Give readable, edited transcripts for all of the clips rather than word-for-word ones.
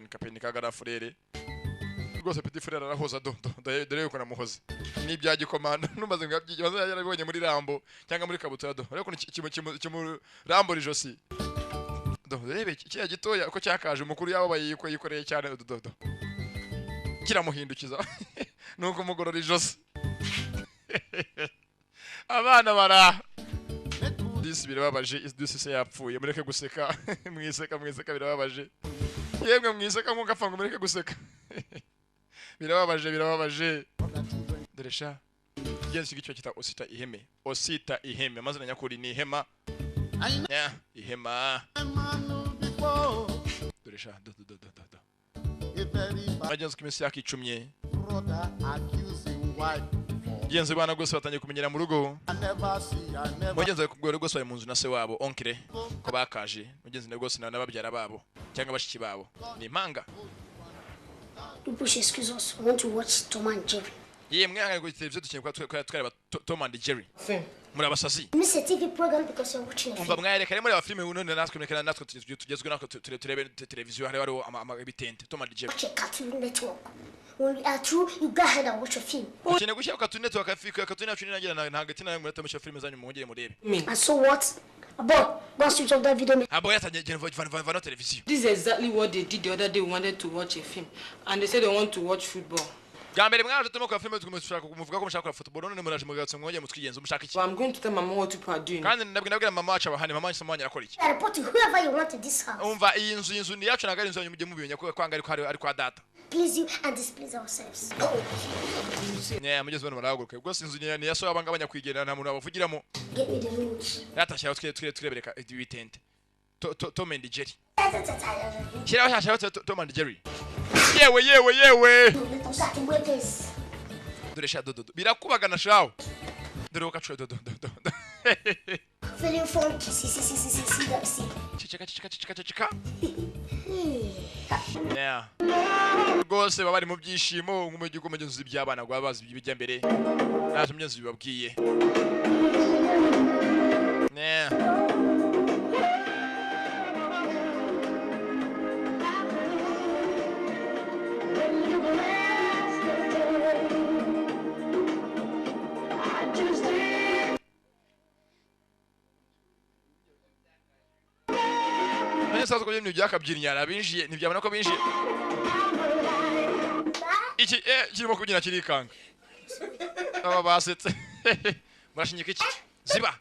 ni kapeni kagara frere rwose petit frere arahoza dore yuko namuhoze ni bya gikomanda numaze ngabyigize yarabonye muri Rambo cyangwa muri Kabutura ariko kimu Rambo rijosi rebe kiya gitoya uko cyakaje umukuru yababaye yuko yikoreye cyane kiramuhindukiza nuko umugorora ijosi abana bara disi birababaje disi se yapfuye mureke guseka mwiseka birababaje yemwe mwiseka nko gafanga mureke guseka birababaje Doresha genzi gicyo kita osita iheme amazina nyakuri ni ihema ihema Doresha agenzi kimisi yakicumye genzi bana gose batanye kumenyera mu rugo mugenzi kubwira gose bari mu nzu na se wabo onkire ko bakaje mugenzi ne gose nababyara babo cyangwa bashiki babo ni impanga Push, excuse us. I want to watch Tom and Jerry. Yeah, I'm going to television to Tom and Jerry. Muri abasazi. Miss a TV program because you're watching a film. Umva mwayerekane muri abafilme uno natwe natwe tugezwe nako turebe television hari ibitente Tom and Jerry. Watch a Cartoon Network. When we are through, you go ahead and watch a film. Ukine gushaka Cartoon Network afika Cartoon yacu nagira ntagati na muri tamusha filme zanyu mungere murebe. And so what? Boy, go switch off that video. Boy, van television. This is exactly what they did the other day. We wanted to watch a film and they said they want to watch football. Gambere mwana tutemo kwa filme tumushaka kumuvuga ko mushaka football none muraje mugatse mwoje mutwigenza umushaka iki. I'm going to tell mama what people are doing. Kandi nabwira mama wacu abahane mama nse mwanya akora iki. Report to whoever you want in this house. Umva iyi nzu ni yacu nagari nzu mujye mubimenya ko kwanga ari kwa data. Please you and displease ourselves. Yeah, mugeze bano barahaguruka. Ubwo sinzu ni yaso abanga abanyakwigendera nta muntu abavugiramo. Get me the rules. Yatashyira turebereka ibitente. Tom and Jerry. Kira washyira Tom and Jerry. Yewe. Doresha birakubagana shawo. Dore ukacu Feeling funky. See. Chika. Yeah. Gose babari mu byishimo nk'umujyi ukomeje by'abana gwabazi bijya mbere. Naje myenzi bibabwiye. Yeah. Sazo ko ibintu byakabyinira abinjiye ntibyabona ko binjiye iki kirimo kubyina kirikanga aba basetse murashinyika iki ziba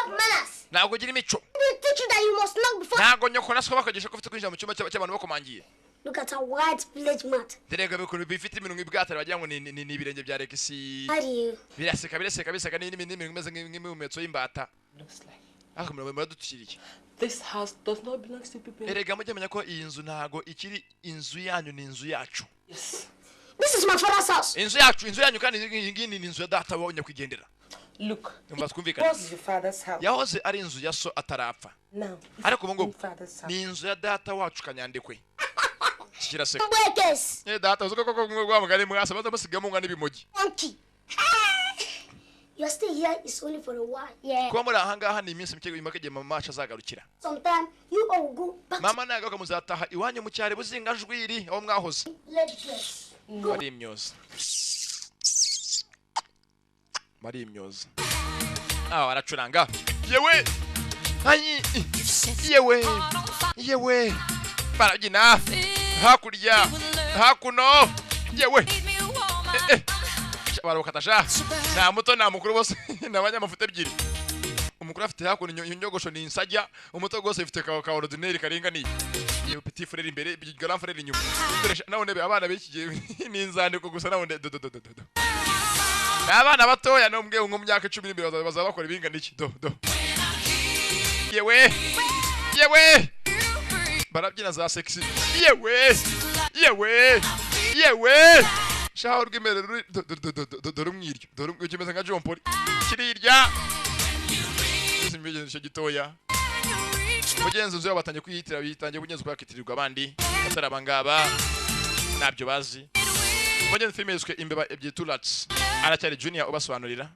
ntabwo gira imico ntabwo nyoko nasko bakagisha ko ufite kwinjira mu cyumba cy'abantu bakomangiye. Look at a white village mat. Terega bikuru bifite iminungu ibwatara bagira ngo ni ibirenge bya Rexi. Biraseka biseka n'ibintu bimeze nk'imimetso y'imbata. Ako murabona dutushiriye. This house does not belong to people. Erega mujye menya ko iyi nzu ntago ikiri inzu yanyu ni inzu yacu. Yes. This is my father's house. Inzu yanyu kandi iyi ni inzu ya data wawe nyakwigendera. Look. What's your father's house? Yahoze ari inzu ya so atarapfa. No. Ariko ubungo ni inzu ya data wacu kanyandekwe. Kiraseka. Data uzuko koko gwamugari mwasa baza basigamo ngana ibimogi. Monkey. You stay here is only for a while. Yeah. Kwa muri ahangaha ni iminsi mike imake mama acha zagarukira. Sometime you all go back. Mama nagaga muzataha iwanyu mu cyare buzinga jwiri aho mwahoze. Mari imyoza. Aracuranga. Yewe. Ayi. Yewe. Baragina. Hakurya. Hakuno. Yewe. Barukatasha. Na muto na mukuru bose nabanya amafuta ebyiri. Umukuru afite hakuno inyogosho ni insajya, umuto gose ifite ka ordinaire karinganiye. Iyo petit frère imbere, grand frère inyuma. Naho nebe abana b'iki ni inzandiko gusa naho abana batoya no mbwe nko mu myaka 12 bazaba bakora ibingana iki Yewe. Barabyina za sexy. Yewe. Shaho rw'imere dore umwiryo. Dore ukimeze nka John Paul. Kirirya. Simbigenze gitoya. Mugenzi uzo batanye kwihitira bitangiye bugenzi kwakitirirwa abandi. Batarabangaba. Nabyo bazi. Mugenzi filme yiswe Imbeba ebyiri Tulats. Aracyari junior ubasobanurira.